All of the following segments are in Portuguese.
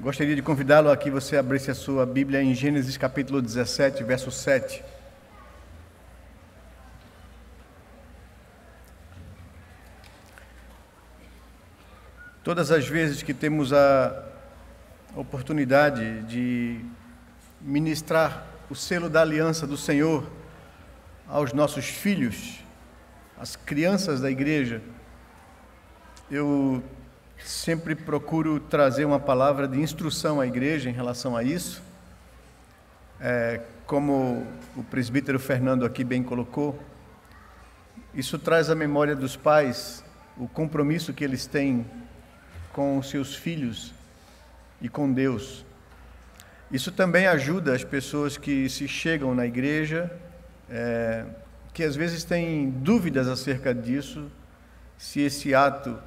Gostaria de convidá-lo a que você abrisse a sua Bíblia em Gênesis capítulo 17, verso 7. Todas as vezes que temos a oportunidade de ministrar o selo da aliança do Senhor aos nossos filhos, às crianças da igreja, eu sempre procuro trazer uma palavra de instrução à igreja em relação a isso. Como o presbítero Fernando aqui bem colocou, isso traz à memória dos pais o compromisso que eles têm com os seus filhos e com Deus. Isso também ajuda as pessoas que se chegam na igreja, que às vezes têm dúvidas acerca disso, se esse ato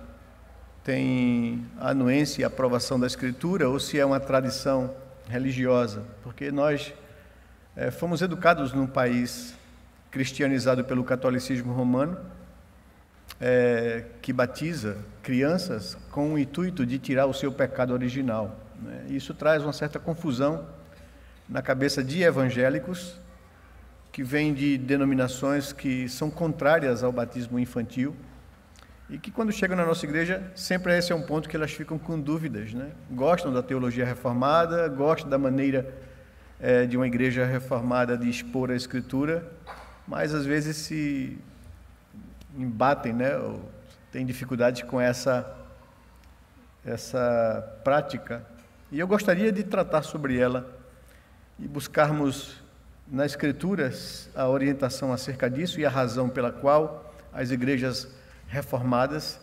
tem a anuência e a aprovação da Escritura ou se é uma tradição religiosa, porque nós fomos educados num país cristianizado pelo catolicismo romano, que batiza crianças com o intuito de tirar o seu pecado original, né? Isso traz uma certa confusão na cabeça de evangélicos que vêm de denominações que são contrárias ao batismo infantil e que, quando chegam na nossa igreja, sempre esse é um ponto que elas ficam com dúvidas, né? Gostam da teologia reformada, gostam da maneira de uma igreja reformada de expor a Escritura, mas às vezes se embatem, né? Ou têm dificuldade com essa prática. E eu gostaria de tratar sobre ela e buscarmos nas Escrituras a orientação acerca disso e a razão pela qual as igrejas reformadas,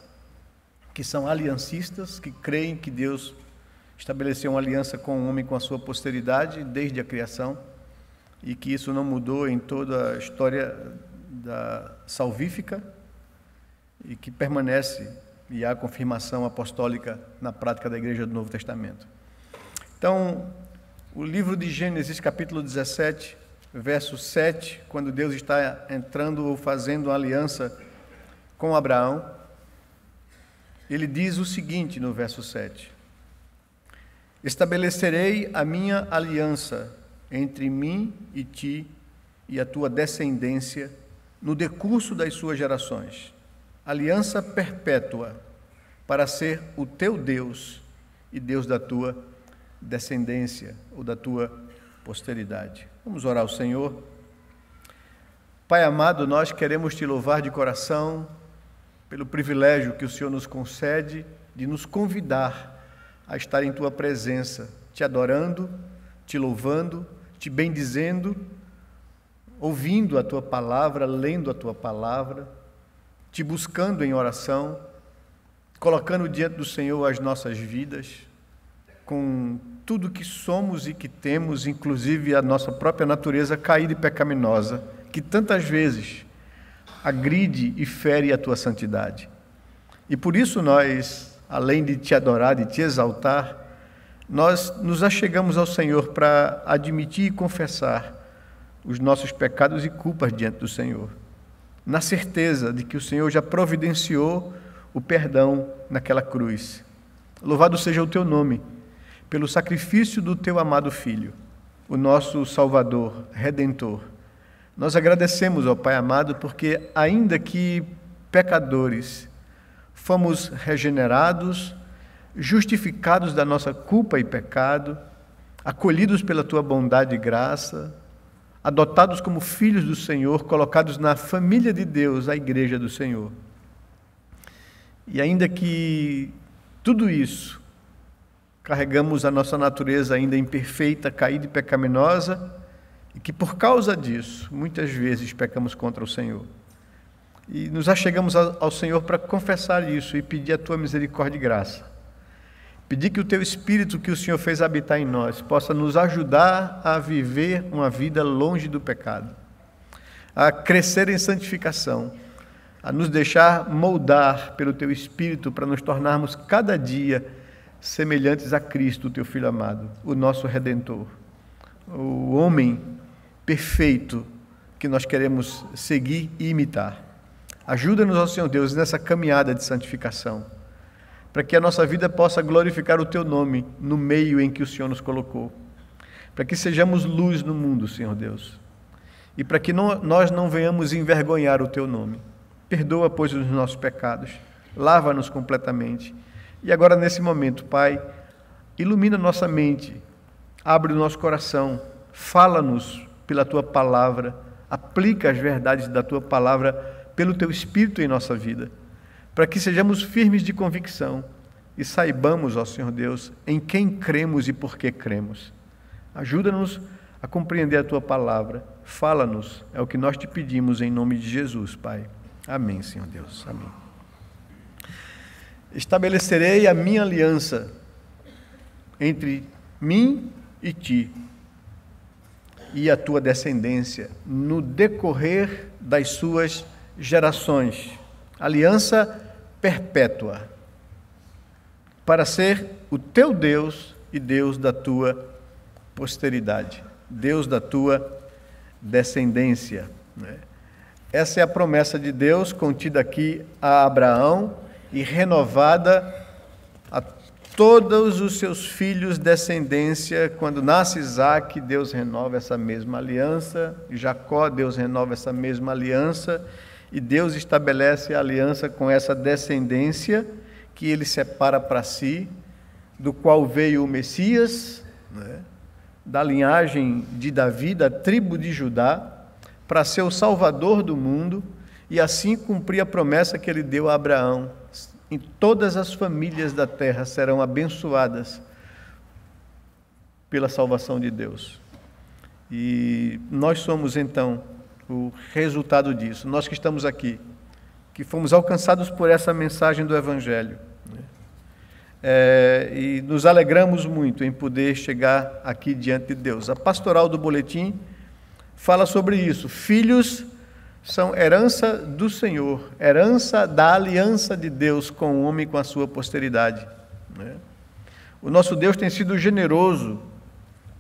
que são aliancistas, que creem que Deus estabeleceu uma aliança com o homem, com a sua posteridade, desde a criação, e que isso não mudou em toda a história salvífica, e que permanece, e há confirmação apostólica na prática da Igreja do Novo Testamento. Então, o livro de Gênesis, capítulo 17, verso 7, quando Deus está entrando ou fazendo uma aliança com Abraão, ele diz o seguinte no verso 7: estabelecerei a minha aliança entre mim e ti e a tua descendência no decurso das suas gerações, aliança perpétua, para ser o teu Deus e Deus da tua descendência ou da tua posteridade. Vamos orar ao Senhor. Pai amado, nós queremos te louvar de coração pelo privilégio que o Senhor nos concede de nos convidar a estar em tua presença, te adorando, te louvando, te bendizendo, ouvindo a tua palavra, lendo a tua palavra, te buscando em oração, colocando diante do Senhor as nossas vidas, com tudo que somos e que temos, inclusive a nossa própria natureza caída e pecaminosa, que tantas vezes agride e fere a tua santidade. E por isso nós, além de te adorar, de te exaltar, nós nos achegamos ao Senhor para admitir e confessar os nossos pecados e culpas diante do Senhor, na certeza de que o Senhor já providenciou o perdão naquela cruz. Louvado seja o teu nome, pelo sacrifício do teu amado Filho, o nosso Salvador, Redentor. Nós agradecemos ao Pai amado, porque ainda que pecadores, fomos regenerados, justificados da nossa culpa e pecado, acolhidos pela tua bondade e graça, adotados como filhos do Senhor, colocados na família de Deus, a igreja do Senhor. E ainda que tudo isso, carregamos a nossa natureza ainda imperfeita, caída e pecaminosa, e que por causa disso, muitas vezes pecamos contra o Senhor. E nos achegamos ao Senhor para confessar isso e pedir a tua misericórdia e graça. Pedir que o teu Espírito, que o Senhor fez habitar em nós, possa nos ajudar a viver uma vida longe do pecado, a crescer em santificação, a nos deixar moldar pelo teu Espírito para nos tornarmos cada dia semelhantes a Cristo, o teu Filho amado, o nosso Redentor, o homem perfeito que nós queremos seguir e imitar. Ajuda-nos, ó Senhor Deus, nessa caminhada de santificação. para que a nossa vida possa glorificar o Teu nome no meio em que o Senhor nos colocou, para que sejamos luz no mundo, Senhor Deus, e para que nós não venhamos envergonhar o Teu nome. Perdoa, pois, os nossos pecados, lava-nos completamente. E agora, nesse momento, Pai, ilumina nossa mente, abre o nosso coração, fala-nos pela Tua palavra, aplica as verdades da Tua palavra pelo Teu Espírito em nossa vida, para que sejamos firmes de convicção e saibamos, ó Senhor Deus, em quem cremos e por que cremos. Ajuda-nos a compreender a Tua palavra, fala-nos, é o que nós te pedimos em nome de Jesus, Pai. Amém, Senhor Deus, amém. Estabelecerei a minha aliança entre mim e ti e a tua descendência no decorrer das suas gerações. Aliança perpétua, para ser o teu Deus e Deus da tua posteridade, Deus da tua descendência, né? Essa é a promessa de Deus contida aqui a Abraão e renovada a todos os seus filhos, descendência. Quando nasce Isaque, Deus renova essa mesma aliança. Jacó, Deus renova essa mesma aliança. E Deus estabelece a aliança com essa descendência que ele separa para si, do qual veio o Messias, né, da linhagem de Davi, da tribo de Judá, para ser o Salvador do mundo e assim cumprir a promessa que ele deu a Abraão. Em todas as famílias da terra serão abençoadas pela salvação de Deus. E nós somos, então, o resultado disso. Nós que estamos aqui, que fomos alcançados por essa mensagem do Evangelho, né? E nos alegramos muito em poder chegar aqui diante de Deus. A pastoral do boletim fala sobre isso. Filhos são herança do Senhor, herança da aliança de Deus com o homem e com a sua posteridade, né? O nosso Deus tem sido generoso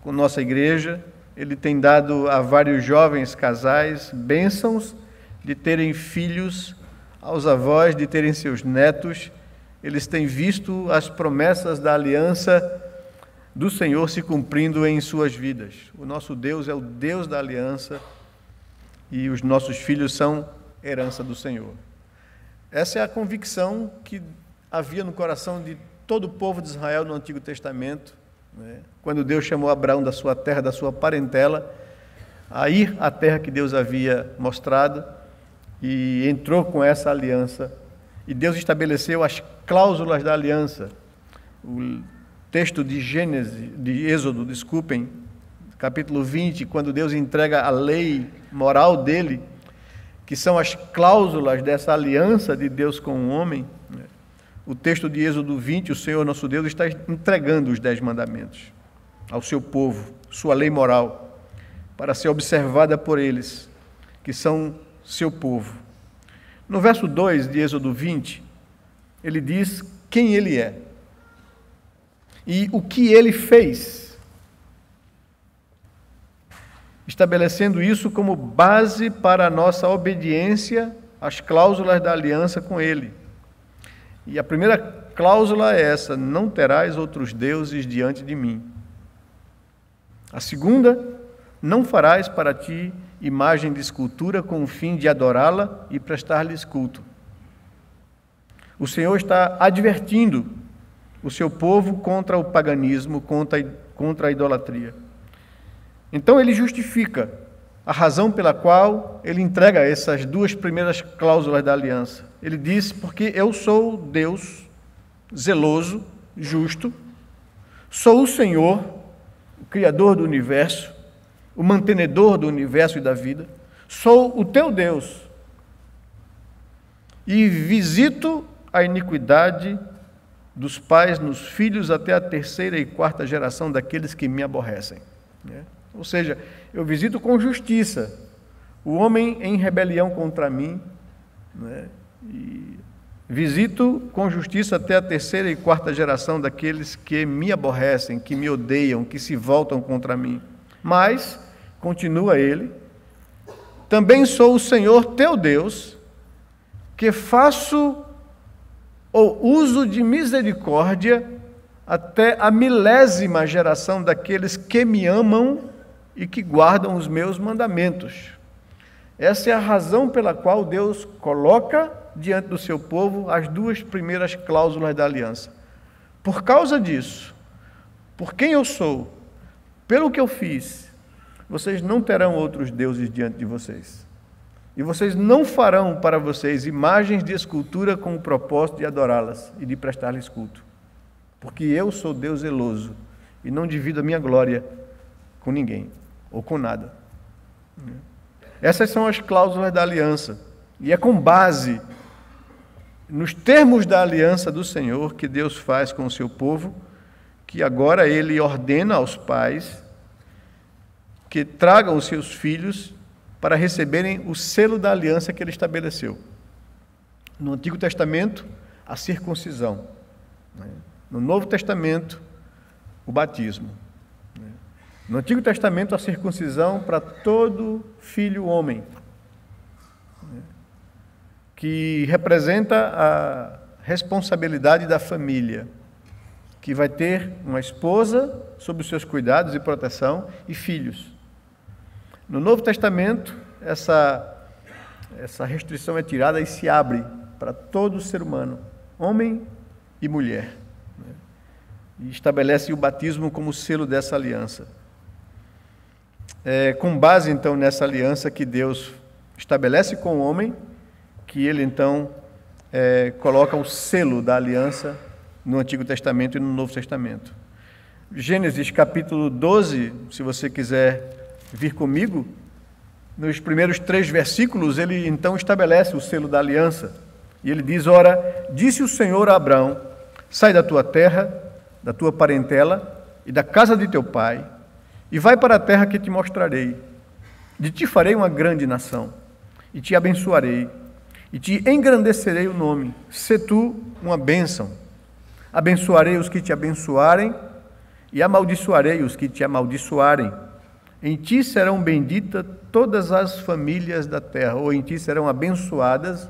com nossa igreja. Ele tem dado a vários jovens casais bênçãos de terem filhos, aos avós de terem seus netos. Eles têm visto as promessas da aliança do Senhor se cumprindo em suas vidas. O nosso Deus é o Deus da aliança e os nossos filhos são herança do Senhor. Essa é a convicção que havia no coração de todo o povo de Israel no Antigo Testamento, né? Quando Deus chamou Abraão da sua terra, da sua parentela, a ir à terra que Deus havia mostrado, e entrou com essa aliança. E Deus estabeleceu as cláusulas da aliança. O texto de Êxodo, capítulo 20, quando Deus entrega a lei moral dele, que são as cláusulas dessa aliança de Deus com o homem. O texto de Êxodo 20, o Senhor nosso Deus está entregando os 10 mandamentos ao seu povo, sua lei moral, para ser observada por eles, que são seu povo. No verso 2 de Êxodo 20, ele diz quem ele é e o que ele fez, estabelecendo isso como base para a nossa obediência às cláusulas da aliança com ele. E a primeira cláusula é essa: não terás outros deuses diante de mim. A segunda: não farás para ti imagem de escultura com o fim de adorá-la e prestar-lhes culto. O Senhor está advertindo o seu povo contra o paganismo, contra a idolatria. Então ele justifica a razão pela qual ele entrega essas 2 primeiras cláusulas da aliança. Ele diz: porque eu sou Deus zeloso, justo, sou o Senhor, o Criador do universo, o mantenedor do universo e da vida, sou o teu Deus e visito a iniquidade dos pais nos filhos até a 3ª e 4ª geração daqueles que me aborrecem, né? Ou seja, eu visito com justiça o homem em rebelião contra mim, né? E visito com justiça até a 3ª e 4ª geração daqueles que me aborrecem, que me odeiam, que se voltam contra mim. Mas, continua ele, também sou o Senhor teu Deus, que faço ou uso de misericórdia até a 1000ª geração daqueles que me amam e que guardam os meus mandamentos. Essa é a razão pela qual Deus coloca diante do seu povo as 2 primeiras cláusulas da aliança. Por causa disso, por quem eu sou, pelo que eu fiz, vocês não terão outros deuses diante de vocês. E vocês não farão para vocês imagens de escultura com o propósito de adorá-las e de prestar-lhes culto. Porque eu sou Deus zeloso e não divido a minha glória com ninguém ou com nada. Essas são as cláusulas da aliança. E é com base nos termos da aliança do Senhor que Deus faz com o seu povo, que agora Ele ordena aos pais que tragam os seus filhos para receberem o selo da aliança que Ele estabeleceu. No Antigo Testamento, a circuncisão. No Novo Testamento, o batismo. No Antigo Testamento, a circuncisão para todo filho homem, que representa a responsabilidade da família, que vai ter uma esposa sob os seus cuidados e proteção e filhos. No Novo Testamento, essa restrição é tirada e se abre para todo ser humano, homem e mulher, e estabelece o batismo como selo dessa aliança. É com base, então, nessa aliança que Deus estabelece com o homem, que ele, então, coloca o selo da aliança no Antigo Testamento e no Novo Testamento. Gênesis capítulo 12, se você quiser vir comigo, nos primeiros 3 versículos, ele então estabelece o selo da aliança. E ele diz: ora, disse o Senhor a Abraão, sai da tua terra, da tua parentela e da casa de teu pai, e vai para a terra que te mostrarei. De ti farei uma grande nação, e te abençoarei, e te engrandecerei o nome. Sê tu uma bênção. Abençoarei os que te abençoarem, e amaldiçoarei os que te amaldiçoarem. Em ti serão benditas todas as famílias da terra, ou em ti serão abençoadas,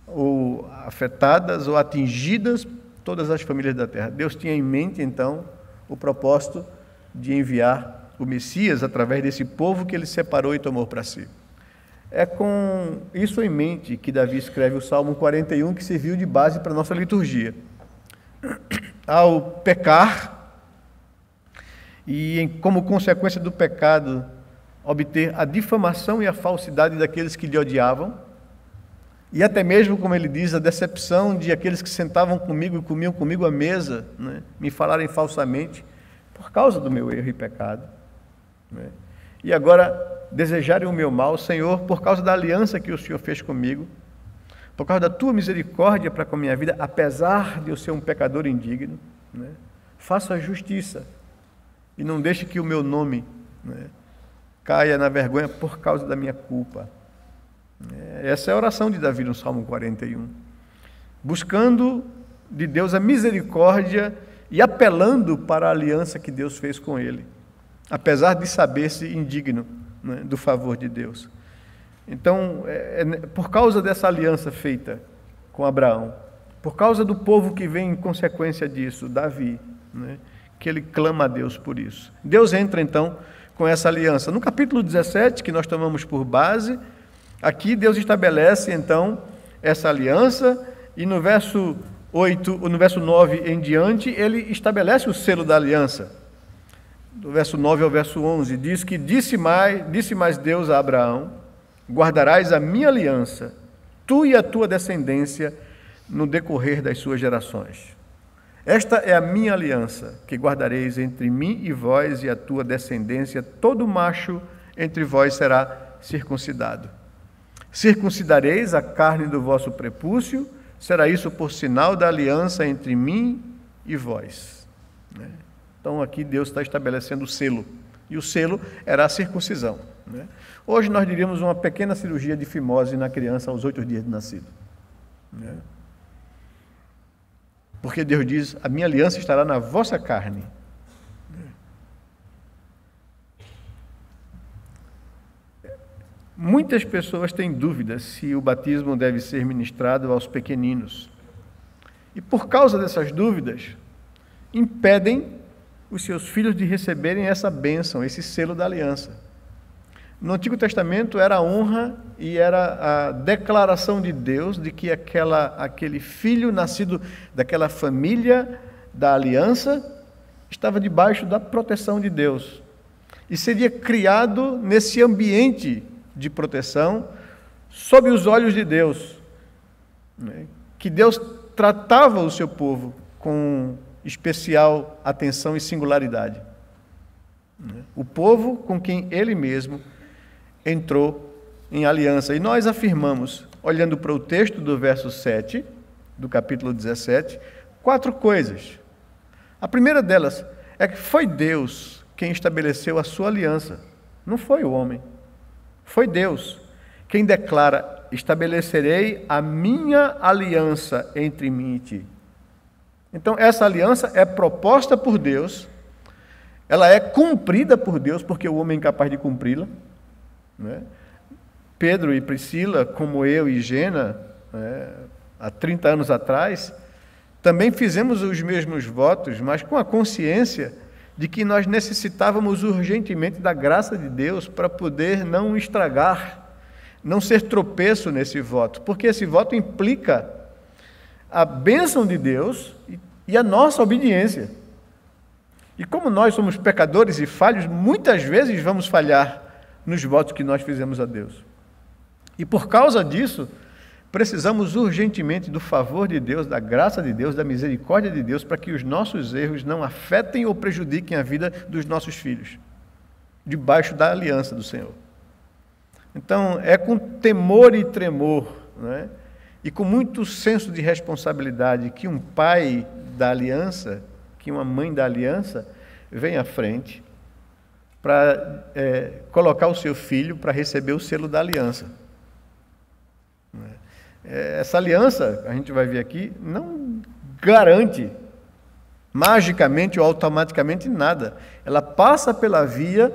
ou afetadas, ou atingidas todas as famílias da terra. Deus tinha em mente, então, o propósito de enviar o Messias através desse povo que ele separou e tomou para si. É com isso em mente que Davi escreve o Salmo 41, que serviu de base para a nossa liturgia. Ao pecar, e como consequência do pecado, obter a difamação e a falsidade daqueles que lhe odiavam, e até mesmo, como ele diz, a decepção de aqueles que sentavam comigo e comiam comigo à mesa, né, me falarem falsamente, por causa do meu erro e pecado. Né? E agora desejarem o meu mal, Senhor, por causa da aliança que o Senhor fez comigo, por causa da tua misericórdia para com a minha vida, apesar de eu ser um pecador indigno, né? Faça a justiça e não deixe que o meu nome, né, caia na vergonha por causa da minha culpa. Essa é a oração de Davi no Salmo 41, buscando de Deus a misericórdia e apelando para a aliança que Deus fez com ele, apesar de saber-se indigno, né, do favor de Deus. Então, por causa dessa aliança feita com Abraão, por causa do povo que vem em consequência disso, Davi, né, que ele clama a Deus por isso. Deus entra, então, com essa aliança. No capítulo 17, que nós tomamos por base, aqui Deus estabelece, então, essa aliança, e no verso 8, ou no verso 9 em diante, ele estabelece o selo da aliança. Do verso 9 ao verso 11, diz que disse mais Deus a Abraão: guardarás a minha aliança, tu e a tua descendência, no decorrer das suas gerações. Esta é a minha aliança, que guardareis entre mim e vós e a tua descendência. Todo macho entre vós será circuncidado. Circuncidareis a carne do vosso prepúcio, será isso por sinal da aliança entre mim e vós. Então aqui Deus está estabelecendo o selo, e o selo era a circuncisão. Hoje nós diríamos uma pequena cirurgia de fimose na criança aos 8 dias de nascido. Porque Deus diz: a minha aliança estará na vossa carne. Muitas pessoas têm dúvidas se o batismo deve ser ministrado aos pequeninos. E por causa dessas dúvidas, impedem os seus filhos de receberem essa bênção, esse selo da aliança. No Antigo Testamento era a honra e era a declaração de Deus de que aquele filho nascido daquela família da aliança estava debaixo da proteção de Deus e seria criado nesse ambiente de proteção sob os olhos de Deus, né? Que Deus tratava o seu povo com especial atenção e singularidade. O povo com quem ele mesmo entrou em aliança. E nós afirmamos, olhando para o texto do verso 7, do capítulo 17, 4 coisas. A primeira delas é que foi Deus quem estabeleceu a sua aliança, não foi o homem. Foi Deus quem declara: estabelecerei a minha aliança entre mim e ti. Então, essa aliança é proposta por Deus, ela é cumprida por Deus, porque o homem é incapaz de cumpri-la, né? Pedro e Priscila, como eu e Gena, há 30 anos atrás, também fizemos os mesmos votos, mas com a consciência de que nós necessitávamos urgentemente da graça de Deus para poder não estragar, não ser tropeço nesse voto, porque esse voto implica a bênção de Deus e a nossa obediência. E como nós somos pecadores e falhos, muitas vezes vamos falhar nos votos que nós fizemos a Deus. E por causa disso, precisamos urgentemente do favor de Deus, da graça de Deus, da misericórdia de Deus, para que os nossos erros não afetem ou prejudiquem a vida dos nossos filhos, debaixo da aliança do Senhor. Então, é com temor e tremor, né, e com muito senso de responsabilidade que um pai da aliança, que uma mãe da aliança, vem à frente para colocar o seu filho para receber o selo da aliança. Essa aliança, a gente vai ver aqui, não garante magicamente ou automaticamente nada. Ela passa pela via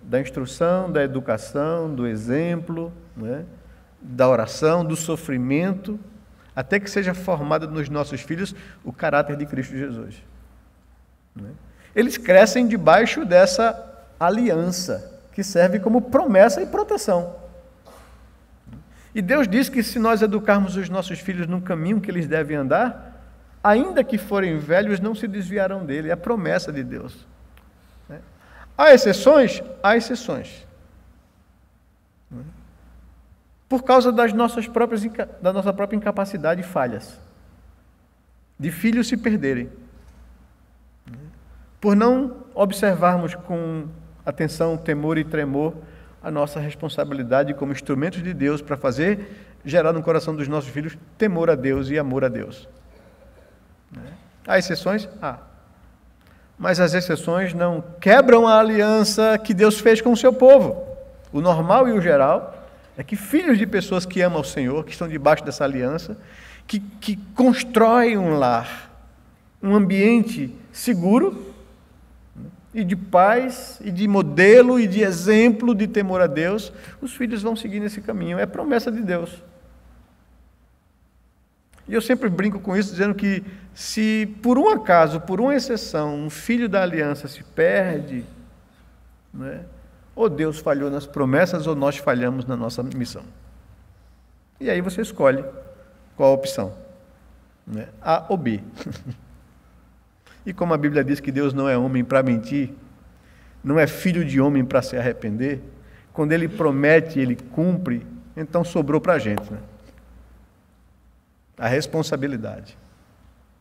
da instrução, da educação, do exemplo, né, da oração, do sofrimento, até que seja formado nos nossos filhos o caráter de Cristo Jesus. Eles crescem debaixo dessa aliança, que serve como promessa e proteção. E Deus diz que se nós educarmos os nossos filhos no caminho que eles devem andar, ainda que forem velhos, não se desviarão dele. É a promessa de Deus. Há exceções? Há exceções. Por causa da nossa própria incapacidade e falhas. De filhos se perderem. Por não observarmos com atenção, temor e tremor a nossa responsabilidade como instrumentos de Deus para gerar no coração dos nossos filhos temor a Deus e amor a Deus. Há exceções? Há. Mas as exceções não quebram a aliança que Deus fez com o seu povo. O normal e o geral é que filhos de pessoas que amam o Senhor, que estão debaixo dessa aliança, que constroem um lar, um ambiente seguro, e de paz, e de modelo, e de exemplo de temor a Deus, os filhos vão seguir nesse caminho. É promessa de Deus. E eu sempre brinco com isso, dizendo que se por um acaso, por uma exceção, um filho da aliança se perde, né, ou Deus falhou nas promessas, ou nós falhamos na nossa missão. E aí você escolhe qual a opção, né? A ou B. E como a Bíblia diz que Deus não é homem para mentir, não é filho de homem para se arrepender, quando Ele promete, Ele cumpre, então sobrou para a gente, né? A responsabilidade.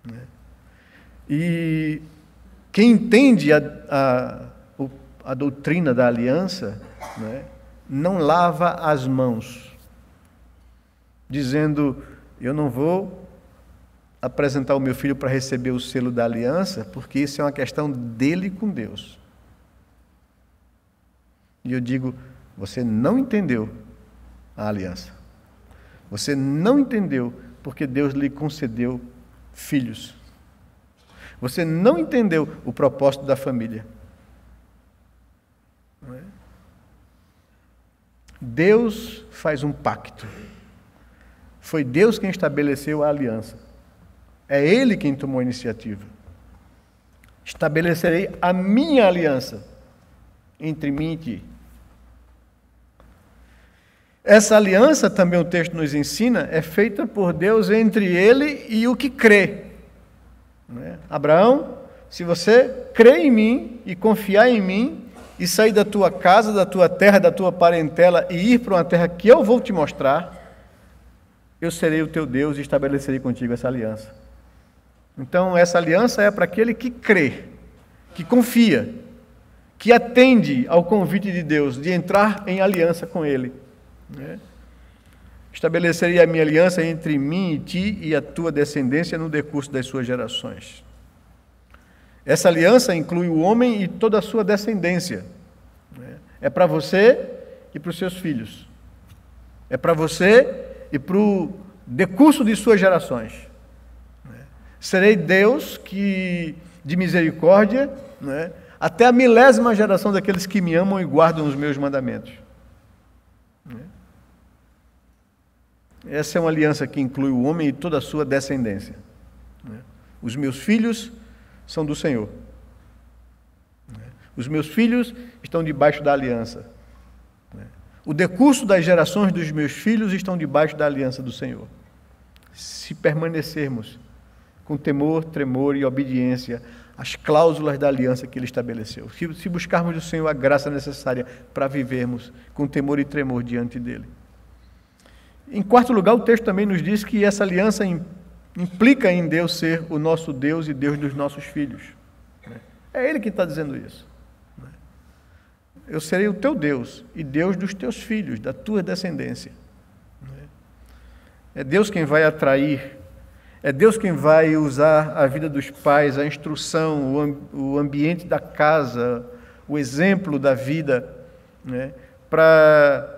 Né? E quem entende a doutrina da aliança, né, não lava as mãos, dizendo: eu não vou apresentar o meu filho para receber o selo da aliança, porque isso é uma questão dele com Deus. E eu digo: você não entendeu a aliança. Você não entendeu porque Deus lhe concedeu filhos. Você não entendeu o propósito da família. Não é? Deus faz um pacto. Foi Deus quem estabeleceu a aliança. É Ele quem tomou a iniciativa. Estabelecerei a minha aliança entre mim e ti. Essa aliança, também o texto nos ensina, é feita por Deus entre Ele e o que crê. Abraão, se você crê em mim e confiar em mim, e sair da tua casa, da tua terra, da tua parentela e ir para uma terra que eu vou te mostrar, eu serei o teu Deus e estabelecerei contigo essa aliança. Então, essa aliança é para aquele que crê, que confia, que atende ao convite de Deus de entrar em aliança com Ele. Estabelecerei a minha aliança entre mim e ti e a tua descendência no decurso das suas gerações. Essa aliança inclui o homem e toda a sua descendência. É para você e para os seus filhos. É para você e para o decurso de suas gerações. Serei Deus de misericórdia, até a 1000ª geração daqueles que me amam e guardam os meus mandamentos. Essa é uma aliança que inclui o homem e toda a sua descendência. Os meus filhos são do Senhor. Os meus filhos estão debaixo da aliança. O decurso das gerações dos meus filhos estão debaixo da aliança do Senhor. Se permanecermos com temor, tremor e obediência às cláusulas da aliança que Ele estabeleceu. Se buscarmos do Senhor a graça necessária para vivermos com temor e tremor diante dEle. Em quarto lugar, o texto também nos diz que essa aliança implica em Deus ser o nosso Deus e Deus dos nossos filhos. É Ele que está dizendo isso. Eu serei o teu Deus e Deus dos teus filhos, da tua descendência. É Deus quem vai atrair, é Deus quem vai usar a vida dos pais, a instrução, o ambiente da casa, o exemplo da vida, para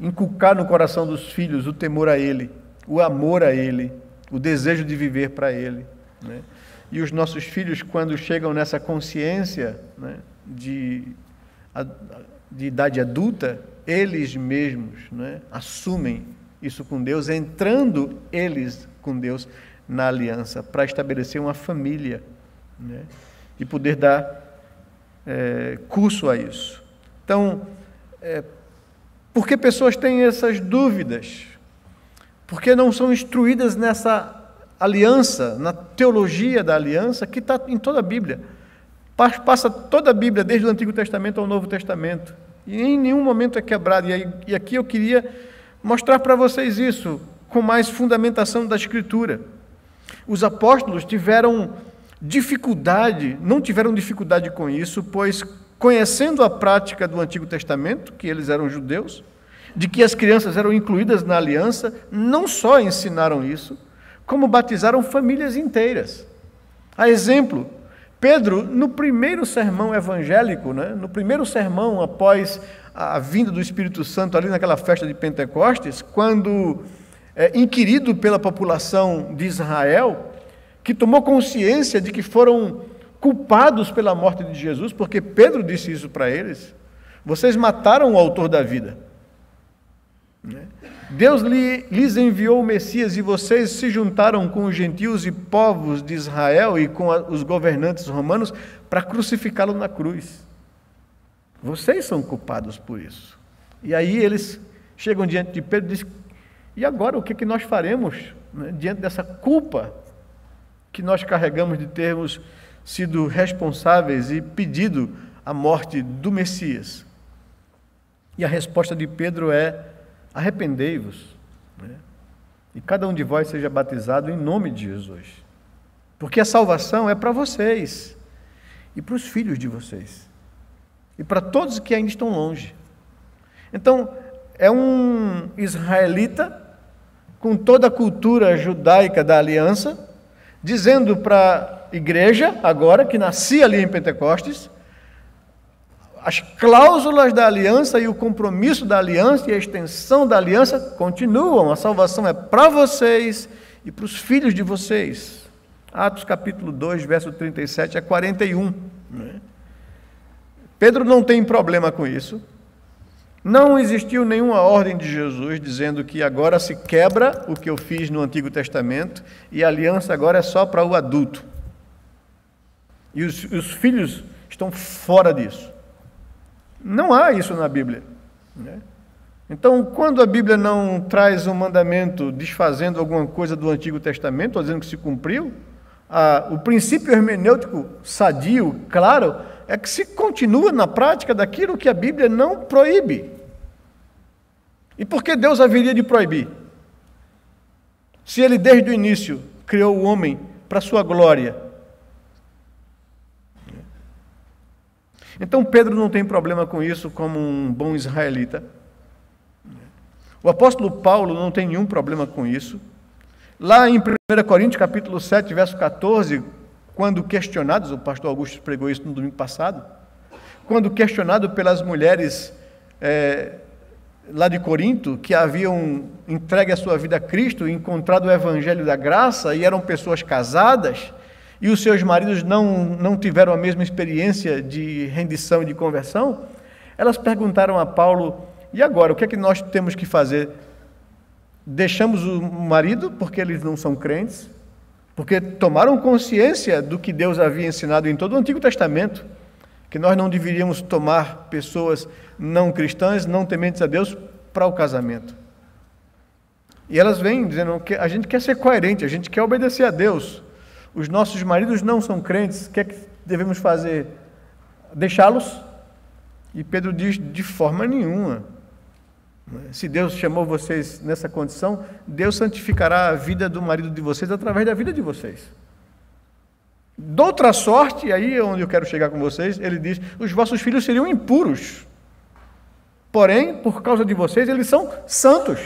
inculcar no coração dos filhos o temor a Ele, o amor a Ele, o desejo de viver para Ele. E os nossos filhos, quando chegam nessa consciência de idade adulta, eles mesmos assumem isso com Deus, entrando eles com Deus na aliança, para estabelecer uma família e poder dar curso a isso. Então, por que pessoas têm essas dúvidas? Porque não são instruídas nessa aliança, na teologia da aliança, que está em toda a Bíblia. Passa toda a Bíblia, desde o Antigo Testamento ao Novo Testamento. E em nenhum momento é quebrado. E aqui eu queria mostrar para vocês isso, com mais fundamentação da Escritura. Os apóstolos tiveram dificuldade, não tiveram dificuldade com isso, pois conhecendo a prática do Antigo Testamento, que eles eram judeus, de que as crianças eram incluídas na aliança, não só ensinaram isso, como batizaram famílias inteiras. A exemplo, Pedro, no primeiro sermão evangélico, no primeiro sermão após a vinda do Espírito Santo, ali naquela festa de Pentecostes, quando inquirido pela população de Israel, que tomou consciência de que foram culpados pela morte de Jesus, porque Pedro disse isso para eles: vocês mataram o autor da vida. Deus lhes enviou o Messias e vocês se juntaram com os gentios e povos de Israel e com os governantes romanos para crucificá-lo na cruz. Vocês são culpados por isso. E aí eles chegam diante de Pedro e dizem: e agora o que nós faremos diante dessa culpa que nós carregamos de termos sido responsáveis e pedido a morte do Messias? E a resposta de Pedro é: arrependei-vos, e cada um de vós seja batizado em nome de Jesus, porque a salvação é para vocês e para os filhos de vocês e para todos que ainda estão longe. Então, é um israelita com toda a cultura judaica da aliança, dizendo para a igreja, agora que nascia ali em Pentecostes, as cláusulas da aliança e o compromisso da aliança e a extensão da aliança continuam. A salvação é para vocês e para os filhos de vocês. Atos capítulo 2, verso 37 a 41. Pedro não tem problema com isso, Não existiu nenhuma ordem de Jesus dizendo que agora se quebra o que eu fiz no Antigo Testamento e a aliança agora é só para o adulto. E os filhos estão fora disso. Não há isso na Bíblia, né? Então, quando a Bíblia não traz um mandamento desfazendo alguma coisa do Antigo Testamento, ou dizendo que se cumpriu, o princípio hermenêutico sadio, claro, é que se continua na prática daquilo que a Bíblia não proíbe. E por que Deus haveria de proibir? Se Ele desde o início criou o homem para a sua glória. Então Pedro não tem problema com isso como um bom israelita. O apóstolo Paulo não tem nenhum problema com isso. Lá em 1 Coríntios, capítulo 7, verso 14, quando questionados, o pastor Augusto pregou isso no domingo passado, quando questionado pelas mulheres lá de Corinto, que haviam entregue a sua vida a Cristo, encontrado o evangelho da graça, e eram pessoas casadas, e os seus maridos não tiveram a mesma experiência de rendição e de conversão, elas perguntaram a Paulo: e agora, o que é que nós temos que fazer? Deixamos o marido porque eles não são crentes, porque tomaram consciência do que Deus havia ensinado em todo o Antigo Testamento, que nós não deveríamos tomar pessoas não cristãs, não tementes a Deus, para o casamento. E elas vêm dizendo que a gente quer ser coerente, a gente quer obedecer a Deus. Os nossos maridos não são crentes, o que é que devemos fazer? Deixá-los? E Pedro diz: de forma nenhuma. Se Deus chamou vocês nessa condição, Deus santificará a vida do marido de vocês através da vida de vocês. De outra sorte, aí é onde eu quero chegar com vocês, ele diz: os vossos filhos seriam impuros, porém, por causa de vocês, eles são santos.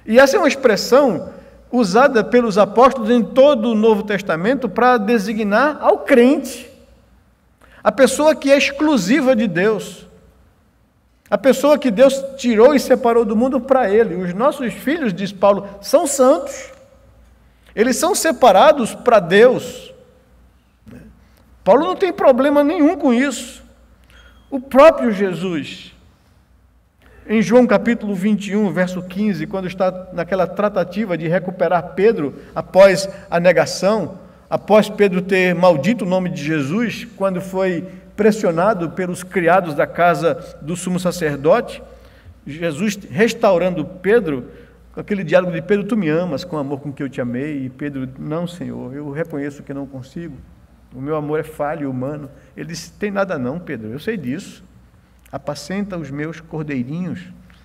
E essa é uma expressão usada pelos apóstolos em todo o Novo Testamento para designar ao crente, a pessoa que é exclusiva de Deus, a pessoa que Deus tirou e separou do mundo para Ele. Os nossos filhos, diz Paulo, são santos. Eles são separados para Deus. Paulo não tem problema nenhum com isso. O próprio Jesus, em João capítulo 21, verso 15, quando está naquela tratativa de recuperar Pedro após a negação, após Pedro ter maldito o nome de Jesus, quando foi pressionado pelos criados da casa do sumo sacerdote, Jesus restaurando Pedro, com aquele diálogo de: Pedro, tu me amas com o amor com que eu te amei? E Pedro: não, Senhor, eu reconheço que não consigo, o meu amor é falho e humano. Ele disse: tem nada não, Pedro, eu sei disso, apacenta os meus cordeirinhos.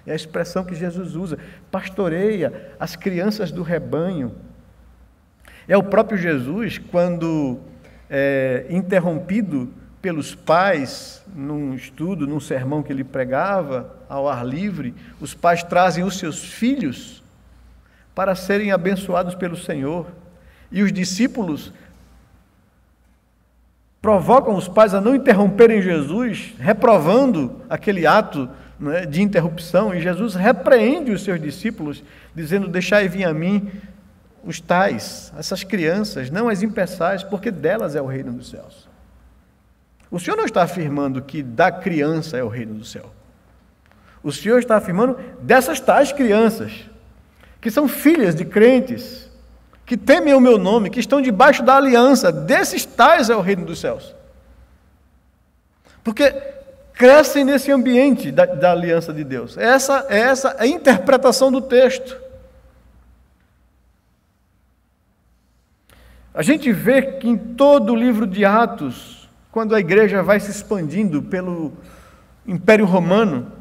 É a expressão que Jesus usa: pastoreia as crianças do rebanho. É o próprio Jesus, quando interrompido pelos pais, num estudo, num sermão que ele pregava ao ar livre, os pais trazem os seus filhos para serem abençoados pelo Senhor, e os discípulos provocam os pais a não interromperem Jesus, reprovando aquele ato, né, de interrupção, e Jesus repreende os seus discípulos, dizendo: deixai vir a mim os tais, essas crianças, não as impeçais, porque delas é o reino dos céus. O Senhor não está afirmando que da criança é o reino do céu. O Senhor está afirmando dessas tais crianças, que são filhas de crentes, que temem o meu nome, que estão debaixo da aliança, desses tais é o reino dos céus. Porque crescem nesse ambiente da aliança de Deus. Essa é a interpretação do texto. A gente vê que em todo o livro de Atos, quando a igreja vai se expandindo pelo Império Romano,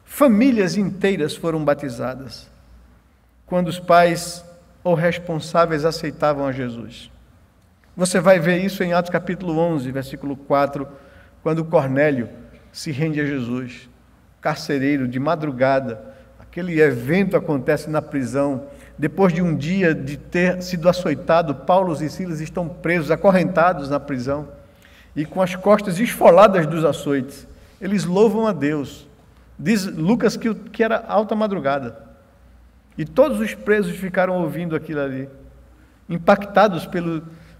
famílias inteiras foram batizadas, quando os pais ou responsáveis aceitavam a Jesus. Você vai ver isso em Atos capítulo 11, versículo 4, quando Cornélio se rende a Jesus, carcereiro, de madrugada. Aquele evento acontece na prisão. Depois de um dia de ter sido açoitado, Paulo e Silas estão presos, acorrentados na prisão, e com as costas esfoladas dos açoites. Eles louvam a Deus. Diz Lucas que era alta madrugada. E todos os presos ficaram ouvindo aquilo ali, impactados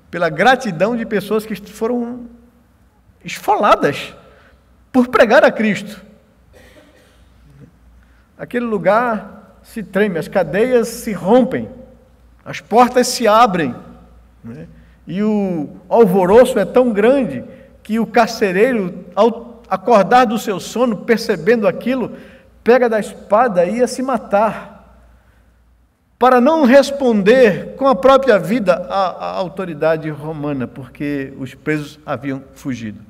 pela gratidão de pessoas que foram esfoladas por pregar a Cristo. aquele lugar se treme, as cadeias se rompem, as portas se abrem, né? E o alvoroço é tão grande que o carcereiro, ao acordar do seu sono, percebendo aquilo, pega da espada e ia se matar, para não responder com a própria vida à autoridade romana, porque os presos haviam fugido.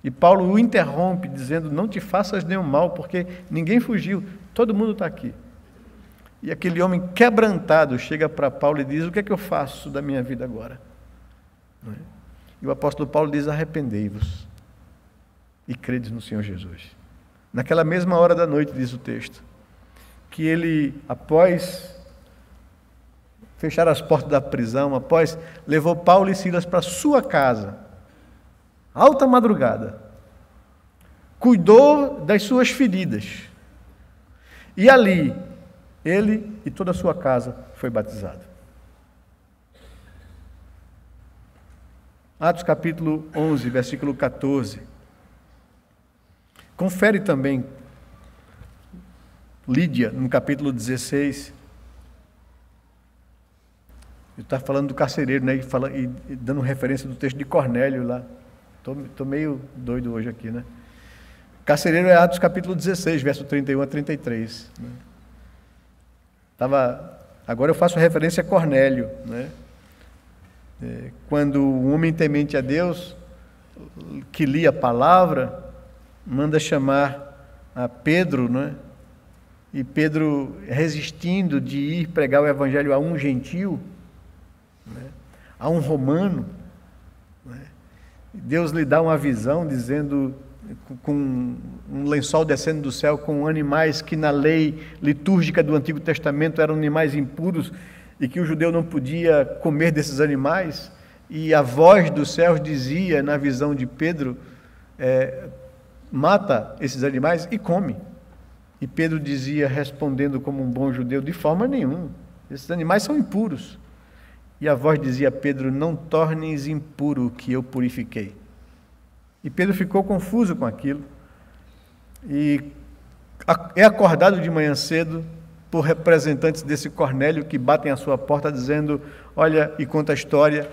E Paulo o interrompe, dizendo: não te faças nenhum mal, porque ninguém fugiu, todo mundo está aqui. E aquele homem quebrantado chega para Paulo e diz: o que é que eu faço da minha vida agora? E o apóstolo Paulo diz: arrependei-vos e credes no Senhor Jesus. Naquela mesma hora da noite, diz o texto, que ele, após fechar as portas da prisão, após levou Paulo e Silas para sua casa, alta madrugada, cuidou das suas feridas, e ali ele e toda a sua casa foi batizado. Atos capítulo 11, versículo 14. Confere também Lídia, no capítulo 16. Ele está falando do carcereiro, né? E dando referência do texto de Cornélio lá. Estou meio doido hoje aqui, né? Carcereiro é Atos capítulo 16, verso 31 a 33. Né? Agora eu faço referência a Cornélio, né? Quando um homem temente a Deus, que lia a palavra, manda chamar a Pedro, né? E Pedro, resistindo de ir pregar o evangelho a um gentil, né? A um romano, né? Deus lhe dá uma visão, dizendo, com um lençol descendo do céu, com animais que na lei litúrgica do Antigo Testamento eram animais impuros, e que o judeu não podia comer desses animais, e a voz dos céus dizia, na visão de Pedro, mata esses animais e come. E Pedro dizia, respondendo como um bom judeu: de forma nenhuma, esses animais são impuros. E a voz dizia a Pedro: não tornes impuro o que eu purifiquei. E Pedro ficou confuso com aquilo, e é acordado de manhã cedo por representantes desse Cornélio, que batem à sua porta dizendo: olha, e conta a história.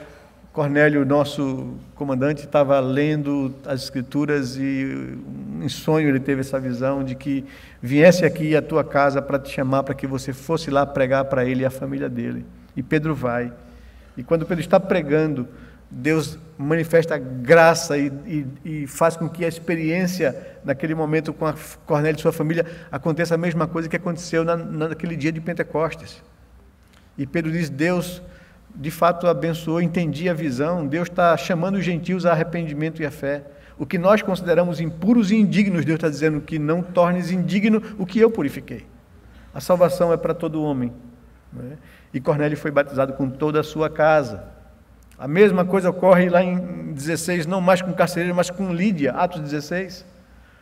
Cornélio, nosso comandante, estava lendo as Escrituras e em sonho ele teve essa visão de que viesse aqui à tua casa para te chamar, para que você fosse lá pregar para ele e a família dele. E Pedro vai. E quando Pedro está pregando, Deus manifesta graça e faz com que a experiência naquele momento com a Cornélio e sua família aconteça a mesma coisa que aconteceu naquele dia de Pentecostes. E Pedro diz: Deus de fato abençoou, entendi a visão, Deus está chamando os gentios a arrependimento e a fé. O que nós consideramos impuros e indignos, Deus está dizendo que não tornes indigno o que eu purifiquei. A salvação é para todo homem, né? E Cornélio foi batizado com toda a sua casa. A mesma coisa ocorre lá em 16, não mais com carcereiro, mas com Lídia, Atos 16.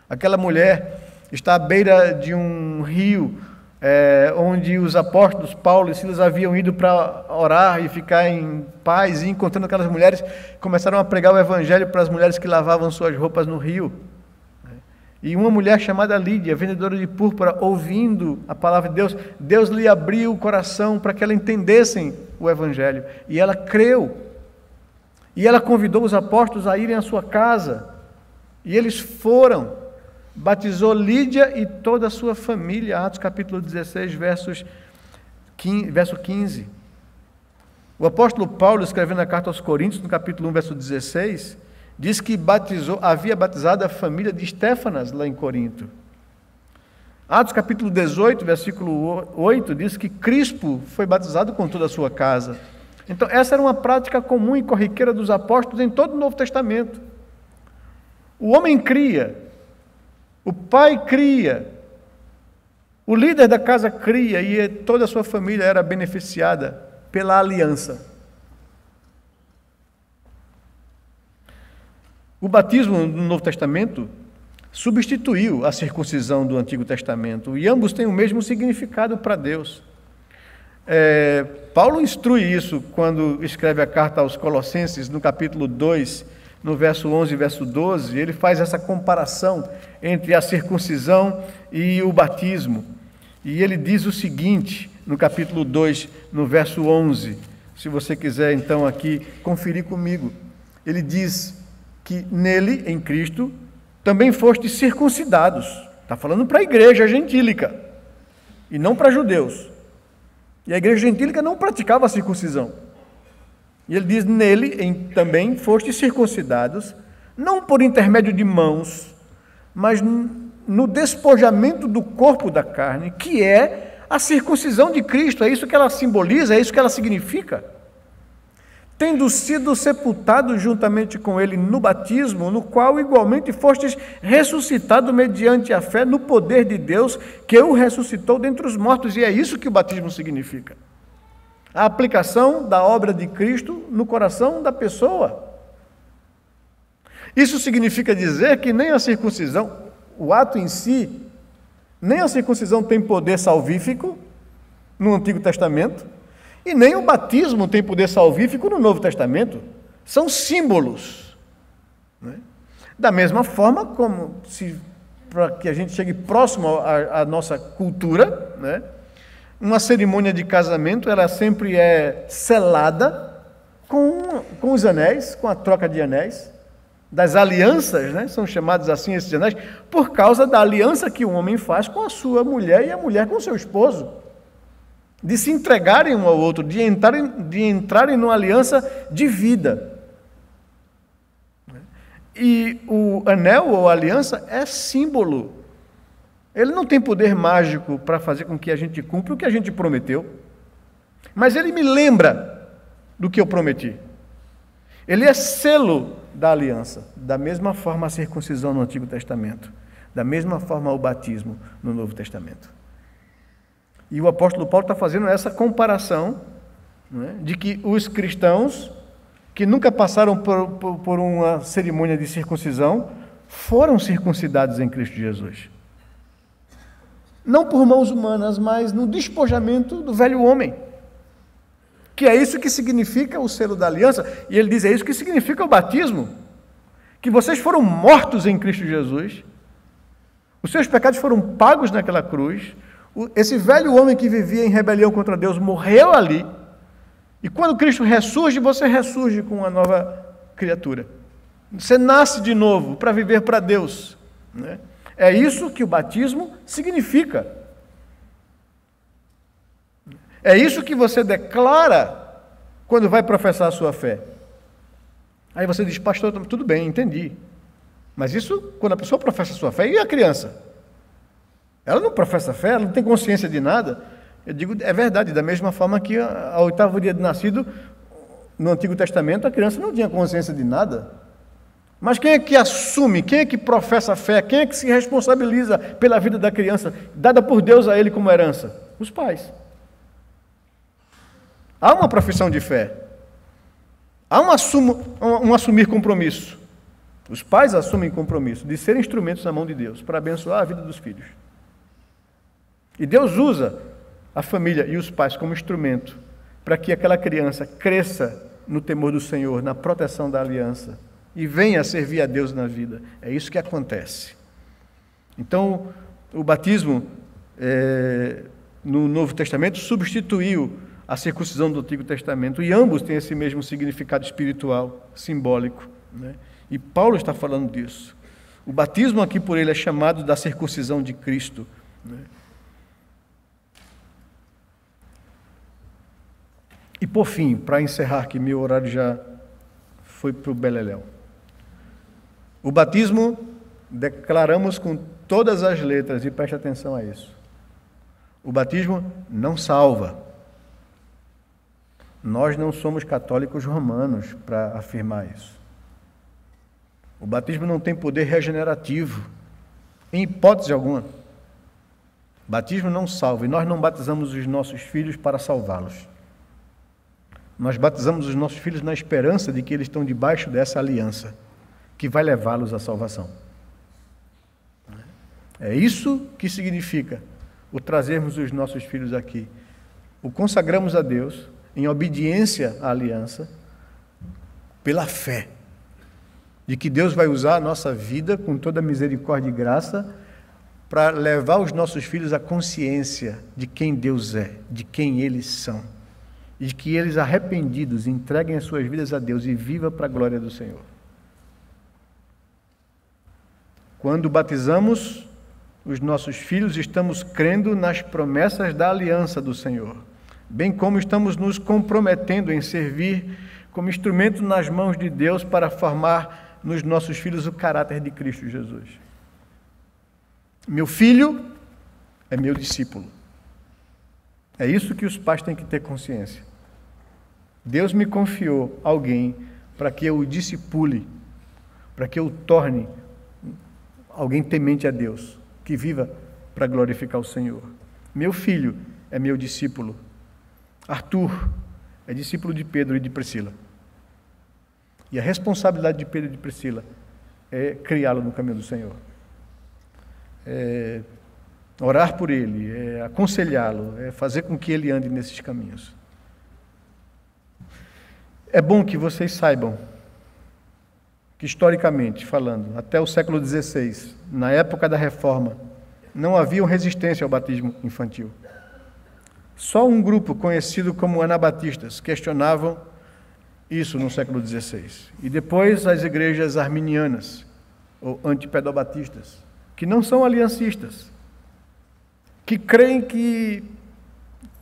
Aquela mulher está à beira de um rio, onde os apóstolos Paulo e Silas haviam ido para orar e ficar em paz, e encontrando aquelas mulheres, começaram a pregar o evangelho para as mulheres que lavavam suas roupas no rio. E uma mulher chamada Lídia, vendedora de púrpura, ouvindo a palavra de Deus, Deus lhe abriu o coração para que ela entendessem o evangelho, e ela creu. E ela convidou os apóstolos a irem à sua casa, e eles foram. Batizou Lídia e toda a sua família, Atos capítulo 16, verso 15. O apóstolo Paulo, escrevendo a carta aos Coríntios, no capítulo 1, verso 16, diz que havia batizado a família de Estéfanas lá em Corinto. Atos capítulo 18, versículo 8, diz que Crispo foi batizado com toda a sua casa. Então, essa era uma prática comum e corriqueira dos apóstolos em todo o Novo Testamento. O homem cria, o pai cria, o líder da casa cria, e toda a sua família era beneficiada pela aliança. O batismo no Novo Testamento substituiu a circuncisão do Antigo Testamento, e ambos têm o mesmo significado para Deus. Paulo instrui isso quando escreve a carta aos Colossenses, no capítulo 2, no verso 11 e verso 12, ele faz essa comparação entre a circuncisão e o batismo. E ele diz o seguinte, no capítulo 2, no verso 11, se você quiser então aqui conferir comigo. Ele diz que nele, em Cristo, também fostes circuncidados. Está falando para a igreja gentílica, e não para judeus. E a igreja gentílica não praticava a circuncisão. E ele diz, nele também fostes circuncidados, não por intermédio de mãos, mas no despojamento do corpo da carne, que é a circuncisão de Cristo. É isso que ela simboliza, é isso que ela significa. Tendo sido sepultados juntamente com ele no batismo, no qual igualmente fostes ressuscitados mediante a fé no poder de Deus, que o ressuscitou dentre os mortos. E é isso que o batismo significa. A aplicação da obra de Cristo no coração da pessoa. Isso significa dizer que nem a circuncisão, o ato em si, nem a circuncisão tem poder salvífico no Antigo Testamento, e nem o batismo tem poder salvífico no Novo Testamento. São símbolos. Né? Da mesma forma como, para que a gente chegue próximo à nossa cultura, né? Uma cerimônia de casamento, ela sempre é selada com os anéis, com a troca de anéis, das alianças, né? São chamados assim esses anéis, por causa da aliança que o homem faz com a sua mulher e a mulher com o seu esposo. De se entregarem um ao outro, de entrarem numa aliança de vida. E o anel ou a aliança é símbolo. Ele não tem poder mágico para fazer com que a gente cumpra o que a gente prometeu, mas ele me lembra do que eu prometi. Ele é selo da aliança, da mesma forma a circuncisão no Antigo Testamento, da mesma forma o batismo no Novo Testamento. E o apóstolo Paulo está fazendo essa comparação, né, de que os cristãos que nunca passaram por uma cerimônia de circuncisão foram circuncidados em Cristo Jesus. Não por mãos humanas, mas no despojamento do velho homem. Que é isso que significa o selo da aliança. E ele diz, é isso que significa o batismo. Que vocês foram mortos em Cristo Jesus. Os seus pecados foram pagos naquela cruz. Esse velho homem que vivia em rebelião contra Deus morreu ali. E quando Cristo ressurge, você ressurge com uma nova criatura. Você nasce de novo para viver para Deus, né? É isso que o batismo significa. É isso que você declara quando vai professar a sua fé. Aí você diz, pastor, tudo bem, entendi. Mas isso, quando a pessoa professa a sua fé, e a criança? Ela não professa fé, ela não tem consciência de nada. Eu digo, é verdade, da mesma forma que ao 8º dia de nascido, no Antigo Testamento, a criança não tinha consciência de nada. Mas quem é que assume, quem é que professa a fé, quem é que se responsabiliza pela vida da criança, dada por Deus a ele como herança? Os pais. Há uma profissão de fé. Há um assumir compromisso. Os pais assumem compromisso de ser instrumentos na mão de Deus para abençoar a vida dos filhos. E Deus usa a família e os pais como instrumento para que aquela criança cresça no temor do Senhor, na proteção da aliança e venha a servir a Deus na vida. É isso que acontece. Então, o batismo no Novo Testamento substituiu a circuncisão do Antigo Testamento, e ambos têm esse mesmo significado espiritual, simbólico, né? E Paulo está falando disso. O batismo aqui por ele é chamado da circuncisão de Cristo, né? E por fim, para encerrar, que meu horário já foi para o beleléu. O batismo, declaramos com todas as letras, e preste atenção a isso. O batismo não salva. Nós não somos católicos romanos para afirmar isso. O batismo não tem poder regenerativo, em hipótese alguma. O batismo não salva, e nós não batizamos os nossos filhos para salvá-los. Nós batizamos os nossos filhos na esperança de que eles estão debaixo dessa aliança, que vai levá-los à salvação. É isso que significa o trazermos os nossos filhos aqui. O consagramos a Deus em obediência à aliança, pela fé, de que Deus vai usar a nossa vida com toda misericórdia e graça para levar os nossos filhos à consciência de quem Deus é, de quem eles são, e de que eles, arrependidos, entreguem as suas vidas a Deus e vivam para a glória do Senhor. Quando batizamos os nossos filhos, estamos crendo nas promessas da aliança do Senhor, bem como estamos nos comprometendo em servir como instrumento nas mãos de Deus para formar nos nossos filhos o caráter de Cristo Jesus. Meu filho é meu discípulo. É isso que os pais têm que ter consciência. Deus me confiou alguém para que eu o discipule, para que eu o torne alguém temente a Deus, que viva para glorificar o Senhor. Meu filho é meu discípulo. Arthur é discípulo de Pedro e de Priscila. E a responsabilidade de Pedro e de Priscila é criá-lo no caminho do Senhor. É orar por ele, é aconselhá-lo, é fazer com que ele ande nesses caminhos. É bom que vocês saibam que, historicamente falando, até o século XVI, na época da Reforma, não havia resistência ao batismo infantil. Só um grupo conhecido como anabatistas questionavam isso no século XVI. E depois as igrejas arminianas, ou antipedobatistas, que não são aliancistas, que creem que,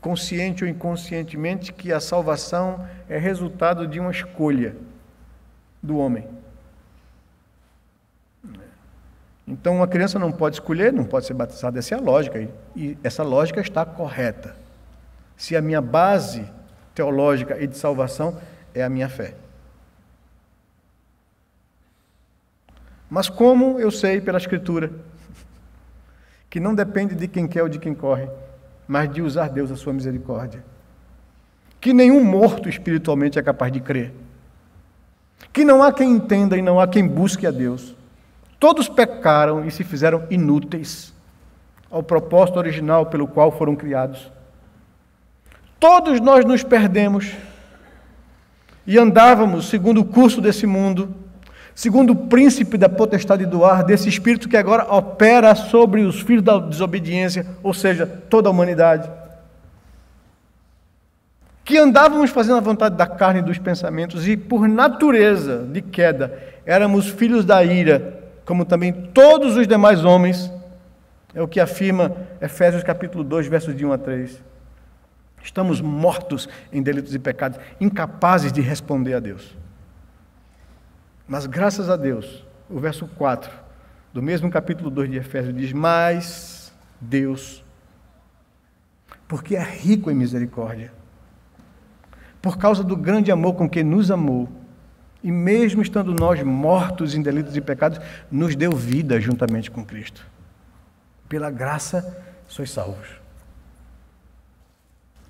consciente ou inconscientemente, que a salvação é resultado de uma escolha do homem. Então, uma criança não pode escolher, não pode ser batizada. Essa é a lógica, e essa lógica está correta. Se a minha base teológica e de salvação é a minha fé. Mas como eu sei pela Escritura que não depende de quem quer ou de quem corre, mas de usar Deus a sua misericórdia, que nenhum morto espiritualmente é capaz de crer, que não há quem entenda e não há quem busque a Deus, todos pecaram e se fizeram inúteis ao propósito original pelo qual foram criados. Todos nós nos perdemos e andávamos segundo o curso desse mundo, segundo o príncipe da potestade do ar, desse espírito que agora opera sobre os filhos da desobediência, ou seja, toda a humanidade. Que andávamos fazendo a vontade da carne e dos pensamentos e, por natureza de queda, éramos filhos da ira, como também todos os demais homens, é o que afirma Efésios capítulo 2, versos de 1 a 3. Estamos mortos em delitos e pecados, incapazes de responder a Deus. Mas graças a Deus, o verso 4 do mesmo capítulo 2 de Efésios diz: mas Deus, porque é rico em misericórdia, por causa do grande amor com que nos amou, e mesmo estando nós mortos em delitos e pecados, nos deu vida juntamente com Cristo. Pela graça sois salvos.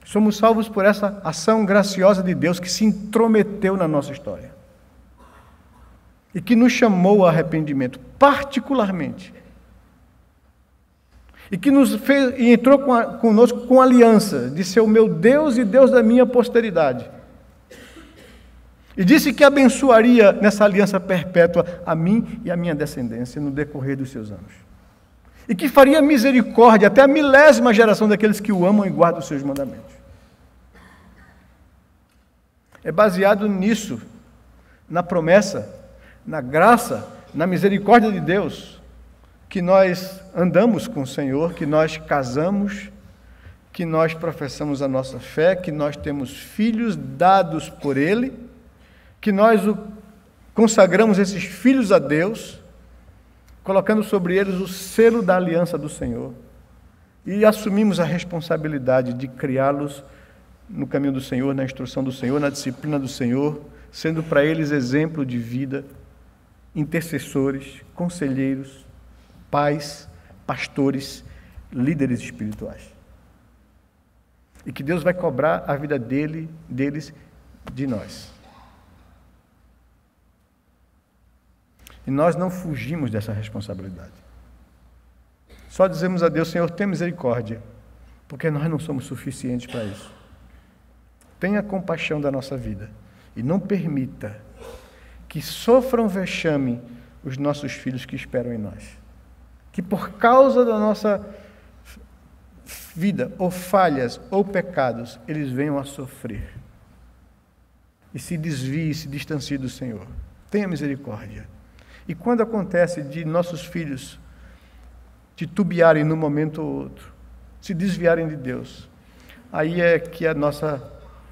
Somos salvos por essa ação graciosa de Deus que se intrometeu na nossa história e que nos chamou ao arrependimento, particularmente, e que nos fez e entrou conosco com aliança de ser o meu Deus e Deus da minha posteridade. E disse que abençoaria nessa aliança perpétua a mim e a minha descendência no decorrer dos seus anos. E que faria misericórdia até a 1000ª geração daqueles que o amam e guardam os seus mandamentos. É baseado nisso, na promessa, na graça, na misericórdia de Deus, que nós andamos com o Senhor, que nós casamos, que nós professamos a nossa fé, que nós temos filhos dados por Ele, que nós consagramos esses filhos a Deus, colocando sobre eles o selo da aliança do Senhor, e assumimos a responsabilidade de criá-los no caminho do Senhor, na instrução do Senhor, na disciplina do Senhor, sendo para eles exemplo de vida, intercessores, conselheiros, pais, pastores, líderes espirituais. E que Deus vai cobrar a vida deles, de nós. E nós não fugimos dessa responsabilidade. Só dizemos a Deus: Senhor, tem misericórdia, porque nós não somos suficientes para isso. Tenha compaixão da nossa vida e não permita que sofram vexame os nossos filhos que esperam em nós. que por causa da nossa vida, ou falhas, ou pecados, eles venham a sofrer e se desviem, se distanciem do Senhor. Tenha misericórdia. E quando acontece de nossos filhos titubearem num momento ou outro, se desviarem de Deus, aí é que a nossa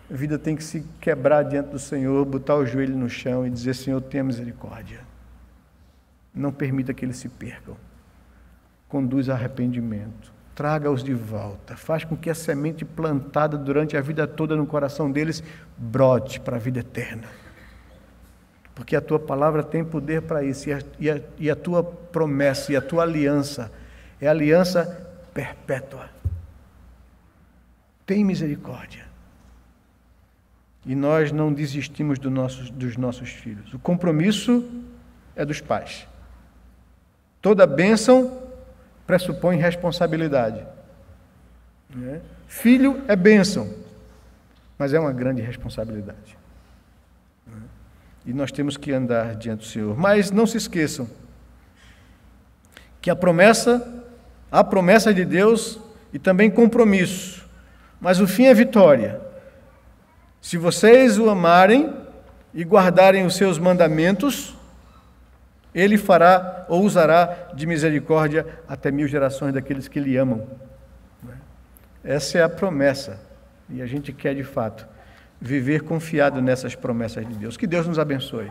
vida tem que se quebrar diante do Senhor, botar o joelho no chão e dizer: Senhor, tenha misericórdia. Não permita que eles se percam. Conduz a arrependimento. Traga-os de volta. Faz com que a semente plantada durante a vida toda no coração deles brote para a vida eterna. Porque a tua palavra tem poder para isso. E a tua promessa e a tua aliança é aliança perpétua. Tem misericórdia. E nós não desistimos dos nossos filhos. O compromisso é dos pais. Toda bênção pressupõe responsabilidade. Filho é bênção, mas é uma grande responsabilidade. E nós temos que andar diante do Senhor. Mas não se esqueçam que há promessa de Deus e também compromisso. Mas o fim é vitória. Se vocês o amarem e guardarem os seus mandamentos, Ele fará ou usará de misericórdia até 1000 gerações daqueles que Lhe amam. Essa é a promessa. E a gente quer, de fato, viver confiado nessas promessas de Deus. Que Deus nos abençoe.